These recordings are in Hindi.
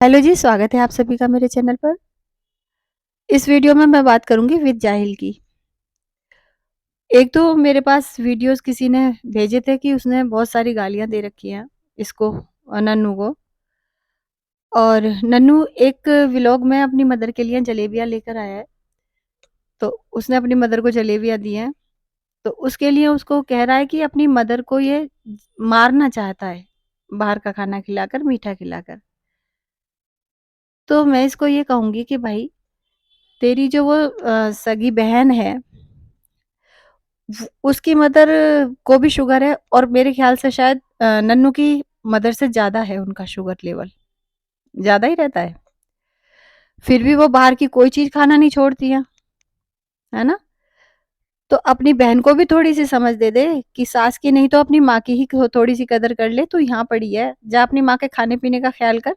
हेलो जी, स्वागत है आप सभी का मेरे चैनल पर। इस वीडियो में मैं बात करूँगी विद जाहिल की। एक तो मेरे पास वीडियोज़ किसी ने भेजे थे कि उसने बहुत सारी गालियाँ दे रखी हैं इसको नन्नू को। और नन्नू एक व्लॉग में अपनी मदर के लिए जलेबियाँ लेकर आया है, तो उसने अपनी मदर को जलेबियाँ दी हैं, तो उसके लिए उसको कह रहा है कि अपनी मदर को ये मारना चाहता है, बाहर का खाना खिलाकर, मीठा खिलाकर। तो मैं इसको ये कहूँगी कि भाई, तेरी जो वो सगी बहन है, उसकी मदर को भी शुगर है और मेरे ख्याल से शायद नन्नू की मदर से ज़्यादा है उनका शुगर लेवल, ज़्यादा ही रहता है। फिर भी वो बाहर की कोई चीज़ खाना नहीं छोड़ती है ना? तो अपनी बहन को भी थोड़ी-सी समझ दे दे कि सास की नहीं तो अपनी माँ की ही थोड़ी-सी कदर कर ले, तू यहाँ पड़ी है, जा अपनी माँ के खाने-पीने का ख़्याल कर।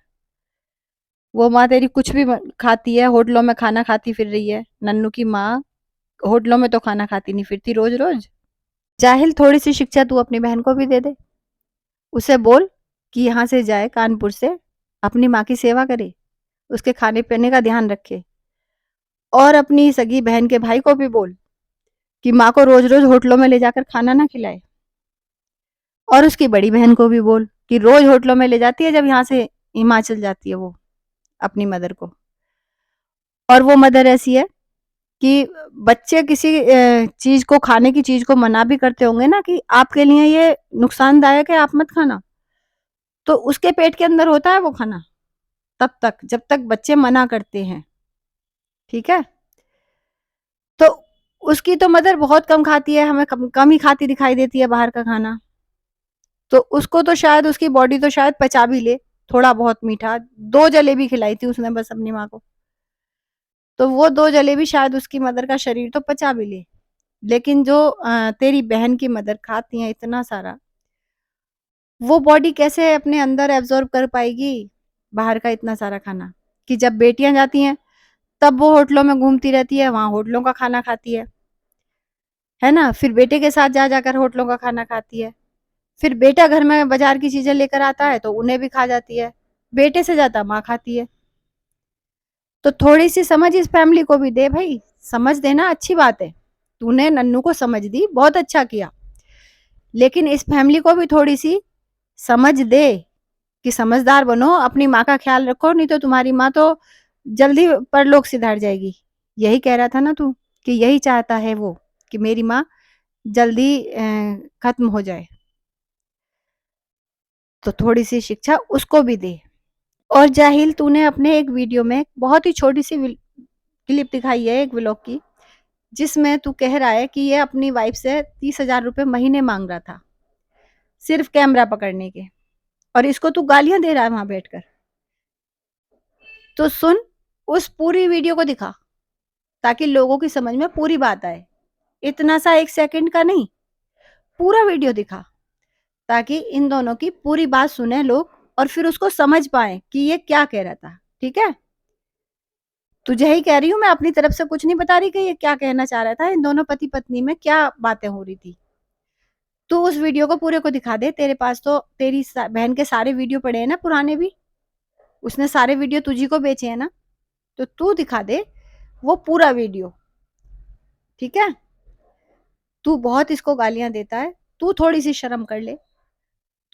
वो माँ तेरी कुछ भी खाती है, होटलों में खाना खाती फिर रही है। नन्नू की माँ होटलों में तो खाना खाती नहीं फिरती रोज़-रोज़। जाहिल, थोड़ी-सी शिक्षा तू अपनी बहन को भी दे दे। उसे बोल कि यहाँ से जाए कानपुर से, अपनी माँ की सेवा करे, उसके खाने-पीने का ध्यान रखे। और अपनी सगी बहन के भाई को भी बोल कि माँ को रोज़-रोज़ होटलों में ले जाकर खाना ना खिलाए। और उसकी बड़ी बहन को भी बोल कि रोज़ होटलों में ले जाती है जब यहाँ से हिमाचल जाती है वो, अपनी मदर को। और वो मदर ऐसी है कि बच्चे किसी चीज़ को, खाने की चीज़ को मना भी करते होंगे ना कि आपके लिए ये नुकसानदायक है, आप मत खाना, तो उसके पेट के अंदर होता है वो खाना, तब तक जब तक बच्चे मना करते हैं, ठीक है? तो उसकी तो मदर बहुत कम खाती है, हमें कम ही खाती दिखाई देती है बाहर का खाना। तो उसको तो शायद, उसकी बॉडी तो शायद पचा भी ले थोड़ा बहुत मीठा। 2 जलेबी खिलाई थी उसने बस अपनी माँ को। तो वो 2 जलेबी शायद उसकी मदर का शरीर तो पचा भी ले। लेकिन जो तेरी बहन की मदर खाती हैं इतना सारा, वो बॉडी कैसे अपने अंदर एब्ज़ॉर्ब कर पाएगी बाहर का इतना सारा खाना? कि जब बेटियाँ जाती हैं, तब वो होटलों में घूमती रहती है, वहाँ होटलों का खाना खाती है ना? फिर बेटे के साथ जा-जाकर होटलों का खाना खाती है। फिर बेटा घर में बाज़ार की चीज़ें लेकर आता है, तो उन्हें भी खा जाती है। बेटे से ज़्यादा माँ खाती है। तो थोड़ी-सी समझ इस फैमिली को भी दे भई, समझ देना अच्छी बात है। तूने नन्नू को समझ दी, बहुत अच्छा किया। लेकिन इस फैमिली को भी थोड़ी-सी समझ दे कि समझदार बनो, अपनी माँ का ख़्याल रखो, नहीं तो तुम्हारी माँ तो जल्दी परलोक सिधार जाएगी। यही कह रहा था ना तू कि यही चाहता है वो कि मेरी माँ जल्दी खत्म हो जाए, तो थोड़ी-सी शिक्षा उसको भी दे। और जाहिल, तूने अपने एक वीडियो में बहुत ही छोटी-सी क्लिप दिखाई है एक व्लॉग की, जिसमें तू कह रहा है कि ये अपनी वाइफ से 30,000 रुपए महीने माँग रहा था, सिर्फ़ कैमरा पकड़ने के, और इसको तू गालियाँ दे रहा है वहाँ बैठकर। तो सुन, उस पूरी वीडियो को दिखा, ताकि लोगों की समझ में पूरी बात आए। इतना सा 1 सेकंड का नहीं, पूरा वीडियो दिखा, ताकि इन दोनों की पूरी बात सुने लोग और फिर उसको समझ पाएँ कि ये क्या कह रहा था, ठीक है? तुझे ही कह रही हूँ मैं, अपनी तरफ से कुछ नहीं बता रही कि ये क्या कहना चाह रहा था, इन दोनों पति-पत्नी में क्या बातें हो रही थी। तू उस वीडियो को पूरे को दिखा दे, तेरे पास तो तेरी बहन के सारे वीडियो पड़े हैं ना पुराने भी, उसने सारे वीडियो तुझी को बेचे हैं ना, तो तू दिखा दे वो पूरा वीडियो, ठीक है? तू बहुत इसको गालियाँ देता है, तू थोड़ी-सी शर्म कर ले,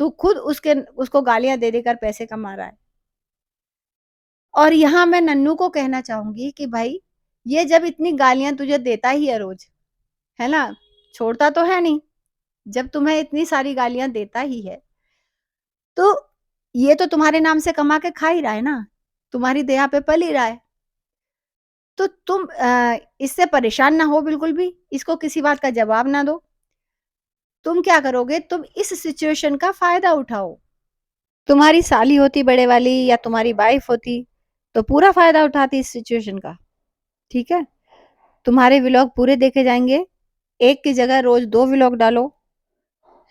तू खुद उसको गालियाँ दे देकर पैसे कमा रहा है। और यहाँ मैं नन्नू को कहना चाहूँगी कि भाई, ये जब इतनी गालियाँ तुझे देता ही है रोज़, है ना? छोड़ता तो है नहीं, जब तुम्हें इतनी सारी गालियाँ देता ही है, तो ये तो तुम्हारे नाम से कमा के खा ही रहा है ना, तुम्हारी दया पे पल ही रहा है। तो तुम इससे परेशान ना हो बिल्कुल भी, इसको किसी बात का जवाब ना दो। तुम क्या करोगे, तुम इस सिचुएशन का फ़ायदा उठाओ। तुम्हारी साली होती बड़े वाली या तुम्हारी वाइफ़ होती, तो पूरा फ़ायदा उठाती इस सिचुएशन का, ठीक है? तुम्हारे व्लॉग पूरे देखे जाएँगे, एक की जगह रोज़ 2 व्लॉग डालो,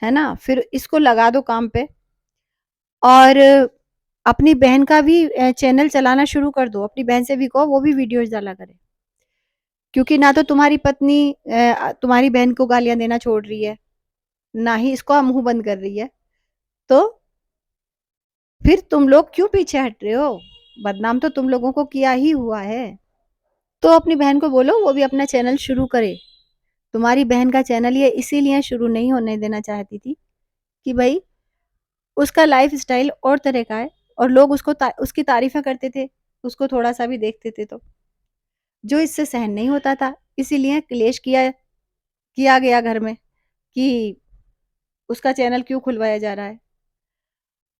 है ना? फिर इसको लगा दो काम पे। और अपनी बहन का भी चैनल चलाना शुरू कर दो, अपनी बहन से भी कहो वो भी वीडियोज़ डाला करे। क्योंकि ना तो तुम्हारी पत्नी तुम्हारी बहन को गालियाँ देना छोड़ रही है, ना ही इसका मुँह बंद कर रही है। तो फिर तुम लोग क्यों पीछे हट रहे हो? बदनाम तो तुम लोगों को किया ही हुआ है। तो अपनी बहन को बोलो वो भी अपना चैनल शुरू करे। तुम्हारी बहन का चैनल ये इसीलिए शुरू नहीं होने देना चाहती थी कि भाई उसका लाइफ़स्टाइल और तरह का है और लोग उसकी तारीफ़ें करते थे, उसको थोड़ा-सा भी देखते थे तो, जो इससे सहन नहीं होता था। इसीलिए क्लेश किया गया घर में कि उसका चैनल क्यों खुलवाया जा रहा है।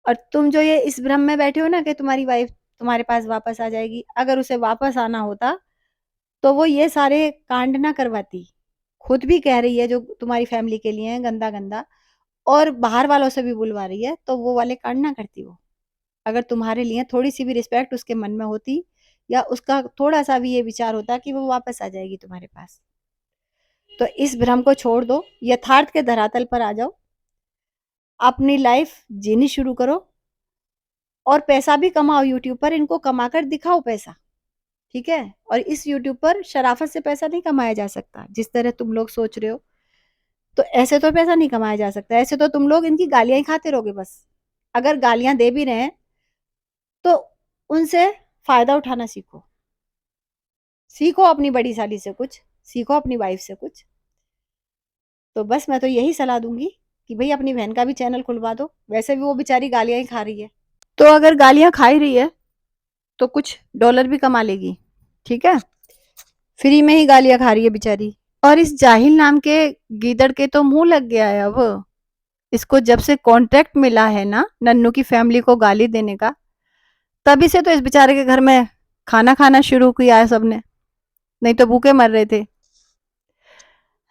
और तुम जो ये इस भ्रम में बैठे हो ना कि तुम्हारी वाइफ़ तुम्हारे पास वापस आ जाएगी, अगर उसे वापस आना होता, तो वो ये सारे कांड ना करवाती। खुद भी कह रही है जो तुम्हारी फैमिली के लिए है गंदा-गंदा और बाहर वालों से भी बुलवा रही है, तो वो वाले कांड ना करती वो। अगर तुम्हारे लिए थोड़ी-सी भी रिस्पेक्ट उसके मन में होती या उसका थोड़ा-सा भी ये विचार होता कि वो वापस आ जाएगी तुम्हारे पास। तो इस भ्रम को छोड़ दो, यथार्थ के धरातल पर आ जाओ, अपनी लाइफ़ जीनी शुरू करो और पैसा भी कमाओ यूट्यूब पर, इनको कमाकर दिखाओ पैसा, ठीक है? और इस यूट्यूब पर शराफ़त से पैसा नहीं कमाया जा सकता, जिस तरह तुम लोग सोच रहे हो। तो ऐसे तो पैसा नहीं कमाया जा सकता, ऐसे तो तुम लोग इनकी गालियाँ ही खाते रहोगे बस। अगर गालियाँ दे भी रहे हैं, तो उनसे फ़ायदा उठाना सीखो। सीखो अपनी बड़ी साली से कुछ, सीखो अपनी वाइफ़ से कुछ। तो बस मैं तो यही सलाह दूँगी कि भई अपनी बहन का भी चैनल खुलवा दो, वैसे भी वो बेचारी गालियाँ ही खा रही है। तो अगर गालियाँ खा ही रही है, तो कुछ डॉलर भी कमा लेगी, ठीक है? फ्री में ही गालियाँ खा रही है बेचारी। और इस जाहिल नाम के गीदड़ के तो मुँह लग गया है अब। इसको जब से कॉन्ट्रैक्ट मिला है ना नन्नू की फैमिली को गाली देने का, तभी से तो इस बेचारे के घर में खाना खाना शुरू किया है सबने, नहीं तो भूखे मर रहे थे,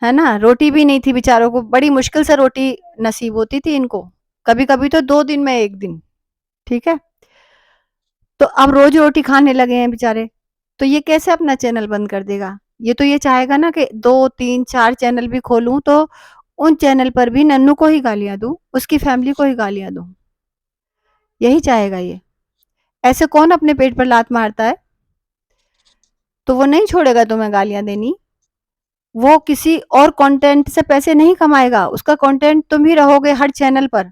है ना? रोटी भी नहीं थी बेचारों को, बड़ी मुश्किल से रोटी नसीब होती थी इनको, कभी-कभी तो 2 दिन में 1 दिन, ठीक है? तो अब रोज़ रोटी खाने लगे हैं बेचारे, तो ये कैसे अपना चैनल बंद कर देगा? ये तो ये चाहेगा ना कि 2, 3, 4 चैनल भी खोलूँ तो उन चैनल पर भी नन्नू को ही गालियाँ दूँ, उसकी फैमिली को ही गालियाँ दूँ, यही चाहेगा ये। ऐसे कौन अपने पेट पर लात मारता है? तो वो नहीं छोड़ेगा तुम्हें गालियाँ देनी। वो किसी और कंटेंट से पैसे नहीं कमाएगा, उसका कंटेंट तुम ही रहोगे हर चैनल पर,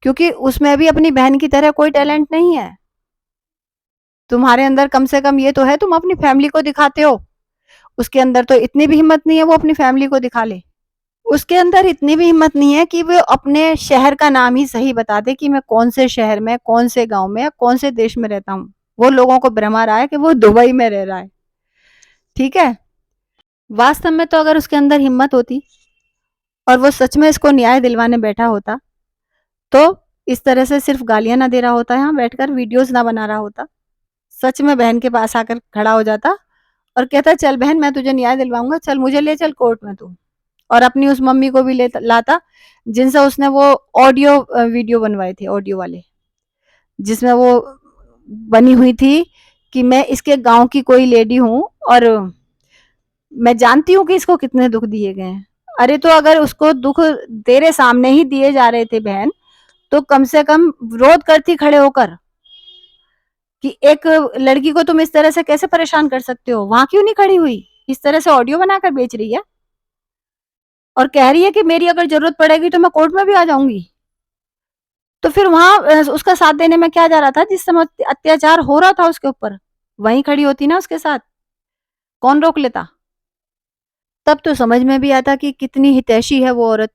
क्योंकि उसमें भी अपनी बहन की तरह कोई टैलेंट नहीं है। तुम्हारे अंदर कम से कम ये तो है तुम अपनी फैमिली को दिखाते हो, उसके अंदर तो इतनी भी हिम्मत नहीं है वो अपनी फैमिली को दिखा ले। उसके अंदर इतनी भी हिम्मत नहीं है कि वो अपने शहर का नाम ही सही बता दे कि मैं कौन से शहर में, कौन से गाँव में या कौन से देश में रहता हूँ। वो लोगों को भ्रमा रहा है कि वो दुबई में रह रहा है, ठीक है? वास्तव में तो अगर उसके अंदर हिम्मत होती और वो सच में इसको न्याय दिलवाने बैठा होता, तो इस तरह से सिर्फ गालियाँ ना दे रहा होता यहाँ बैठकर, वीडियोज़ ना बना रहा होता। सच में बहन के पास आकर खड़ा हो जाता और कहता चल बहन मैं तुझे न्याय दिलवाऊँगा, चल मुझे ले चल कोर्ट में तू। और अपनी उस मम्मी को भी लाता जिनसे उसने वो ऑडियो वीडियो बनवाए थे, ऑडियो वाले, जिसमें वो बनी हुई थी कि मैं इसके गाँव की कोई लेडी हूँ और मैं जानती हूँ कि इसको कितने दुख दिए गए हैं। अरे तो अगर उसको दुख तेरे सामने ही दिए जा रहे थे बहन, तो कम से कम विरोध करती खड़े होकर कि एक लड़की को तुम इस तरह से कैसे परेशान कर सकते हो? वहां क्यों नहीं खड़ी हुई? इस तरह से ऑडियो बनाकर बेच रही है और कह रही है कि मेरी अगर जरूरत पड़ेगी तो मैं कोर्ट में भी आ जाऊंगी। तो फिर वहां उसका साथ देने में क्या जा रहा था? जिस समय अत्याचार हो रहा था उसके ऊपर, वहीं खड़ी होती ना उसके साथ, कौन रोक लेता? तब तो समझ में भी आता कि कितनी हितैषी है वो औरत,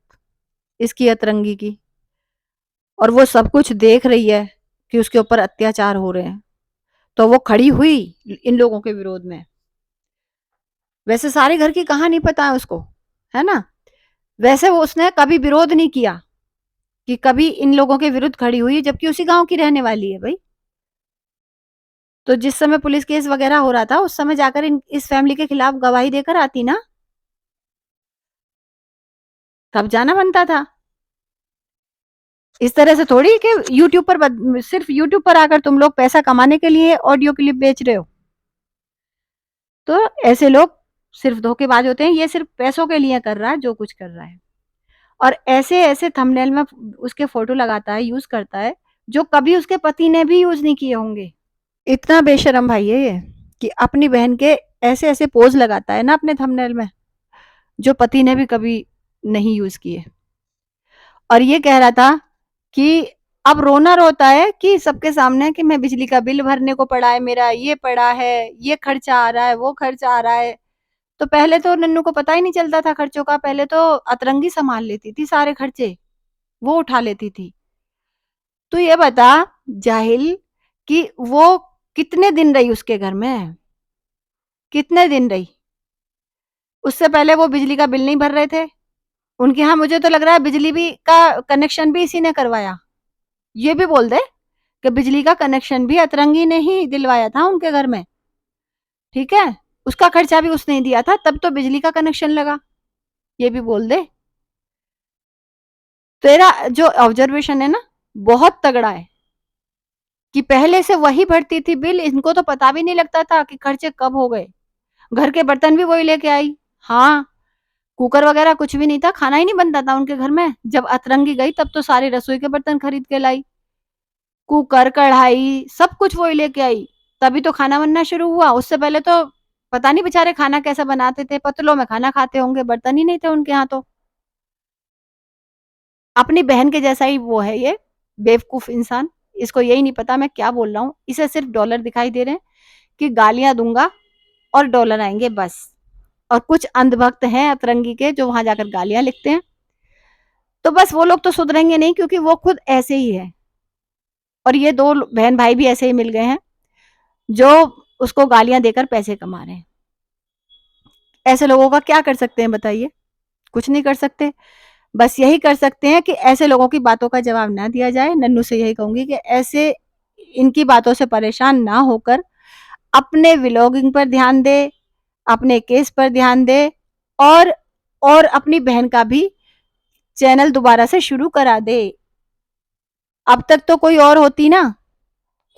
इसकी अतरंगी की, और वो सब कुछ देख रही है कि उसके ऊपर अत्याचार हो रहे हैं, तो वो खड़ी हुई इन लोगों के विरोध में। वैसे सारे घर की कहानी पता है उसको, है ना? वैसे वो उसने कभी विरोध नहीं किया कि कभी इन लोगों के विरुद्ध खड़ी हुई, जबकि उसी गांव की रहने वाली है भाई। तो जिस समय पुलिस केस वगैरह हो रहा था उस समय जाकर इस फैमिली के खिलाफ गवाही देकर आती ना, तब जाना बनता था। इस तरह से थोड़ी कि यूट्यूब पर सिर्फ यूट्यूब पर आकर तुम लोग पैसा कमाने के लिए ऑडियो क्लिप बेच रहे हो। तो ऐसे लोग सिर्फ धोखेबाज होते हैं, ये सिर्फ पैसों के लिए कर रहा है जो कुछ कर रहा है, और ऐसे ऐसे थंबनेल में उसके फोटो लगाता है, यूज करता है, जो कभी उसके पति ने भी यूज नहीं किए होंगे। इतना बेशरम भाई है ये कि अपनी बहन के ऐसे ऐसे पोज लगाता है ना अपने थंबनेल में, जो पति ने भी कभी नहीं यूज किए। और ये कह रहा था कि अब रोना रोता है कि सबके सामने कि मैं बिजली का बिल भरने को पड़ा है, मेरा ये पड़ा है, ये खर्चा आ रहा है, वो खर्चा आ रहा है। तो पहले तो नन्नू को पता ही नहीं चलता था खर्चों का, पहले तो अतरंगी संभाल लेती थी सारे खर्चे, वो उठा लेती थी। तो ये बता जाहिल कि वो कितने दिन रही उसके घर में? कितने दिन रही? उससे पहले वो बिजली का बिल नहीं भर रहे थे। उनके यहाँ मुझे तो लग रहा है बिजली भी का कनेक्शन भी इसी ने करवाया। ये भी बोल दे कि बिजली का कनेक्शन भी अतरंगी ने ही दिलवाया था उनके घर में, ठीक है? उसका खर्चा भी उसने ही दिया था, तब तो बिजली का कनेक्शन लगा। ये भी बोल दे। तेरा जो ऑब्जर्वेशन है ना, बहुत तगड़ा है कि पहले से वही भरती थी बिल, इनको तो पता भी नहीं लगता था कि खर्चे कब हो गए। घर के बर्तन भी वही लेके आई। हाँ, कुकर वगैरह कुछ भी नहीं था, खाना ही नहीं बनता था उनके घर में। जब अतरंगी गई तब तो सारे रसोई के बर्तन खरीद के लाई, कुकर, कढ़ाई सब कुछ वही लेके आई, तभी तो खाना बनना शुरू हुआ। उससे पहले तो पता नहीं बेचारे खाना कैसे बनाते थे, पतलों में खाना खाते होंगे, बर्तन ही नहीं थे उनके यहाँ तो। अपनी बहन के जैसा ही वो है ये बेवकूफ इंसान। इसको यही नहीं पता मैं क्या बोल रहा हूँ, इसे सिर्फ डॉलर दिखाई दे रहे हैं कि गालियां दूंगा और डॉलर आएंगे बस। और कुछ अंधभक्त हैं अतरंगी के जो वहां जाकर गालियां लिखते हैं, तो बस वो लोग तो सुधरेंगे नहीं क्योंकि वो खुद ऐसे ही है। और ये दो बहन भाई भी ऐसे ही मिल गए हैं जो उसको गालियां देकर पैसे कमा रहे हैं। ऐसे लोगों का क्या कर सकते हैं बताइए? कुछ नहीं कर सकते। बस यही कर सकते हैं कि ऐसे लोगों की बातों का जवाब ना दिया जाए। नन्नू से यही कहूंगी कि ऐसे इनकी बातों से परेशान ना होकर अपने व्लॉगिंग पर ध्यान दे, अपने केस पर ध्यान दे, और और अपनी बहन का भी चैनल दोबारा से शुरू करा दे। अब तक तो कोई और होती ना,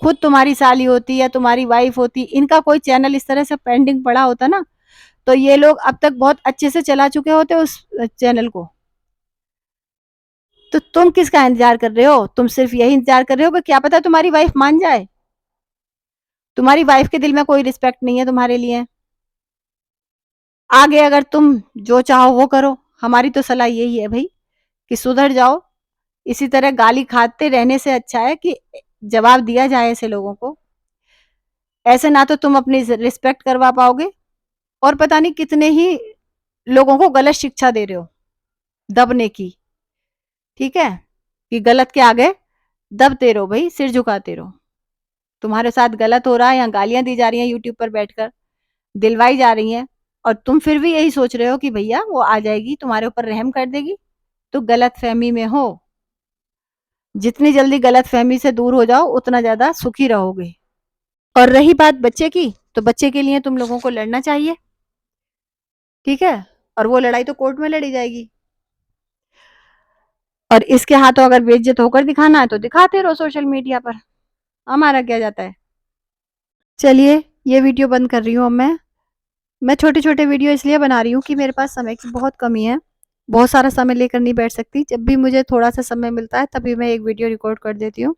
खुद तुम्हारी साली होती या तुम्हारी वाइफ होती, इनका कोई चैनल इस तरह से पेंडिंग पड़ा होता ना, तो ये लोग अब तक बहुत अच्छे से चला चुके होते उस चैनल को। तो तुम किसका इंतजार कर रहे हो? तुम सिर्फ यही इंतजार कर रहे हो कि क्या पता तुम्हारी वाइफ मान जाए। तुम्हारी वाइफ के दिल में कोई रिस्पेक्ट नहीं है तुम्हारे लिए। आगे अगर तुम जो चाहो वो करो, हमारी तो सलाह यही है भाई कि सुधर जाओ। इसी तरह गाली खाते रहने से अच्छा है कि जवाब दिया जाए ऐसे लोगों को। ऐसे ना तो तुम अपनी रिस्पेक्ट करवा पाओगे, और पता नहीं कितने ही लोगों को गलत शिक्षा दे रहे हो दबने की। ठीक है, कि गलत के आगे दबते रहो भाई, सिर झुकाते रहो। तुम्हारे साथ गलत हो रहा है या गालियां दी जा रही हैं यूट्यूब पर बैठकर, दिलवाई जा रही हैं, और तुम फिर भी यही सोच रहे हो कि भैया वो आ जाएगी तुम्हारे ऊपर रहम कर देगी, तो गलत फहमी में हो। जितनी जल्दी गलत फहमी से दूर हो जाओ उतना ज्यादा सुखी रहोगे। और रही बात बच्चे की, तो बच्चे के लिए तुम लोगों को लड़ना चाहिए, ठीक है? और वो लड़ाई तो कोर्ट में लड़ी जाएगी। और इसके हाथों अगर बेइज्जत होकर दिखाना है तो दिखाते रहो सोशल मीडिया पर, हमारा क्या जाता है। चलिए, ये वीडियो बंद कर रही हूँ अब मैं छोटे छोटे वीडियो इसलिए बना रही हूँ कि मेरे पास समय की बहुत कमी है, बहुत सारा समय लेकर नहीं बैठ सकती। जब भी मुझे थोड़ा सा समय मिलता है तभी मैं एक वीडियो रिकॉर्ड कर देती हूँ।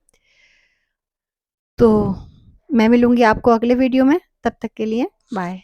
तो मैं मिलूंगी आपको अगले वीडियो में, तब तक के लिए बाय।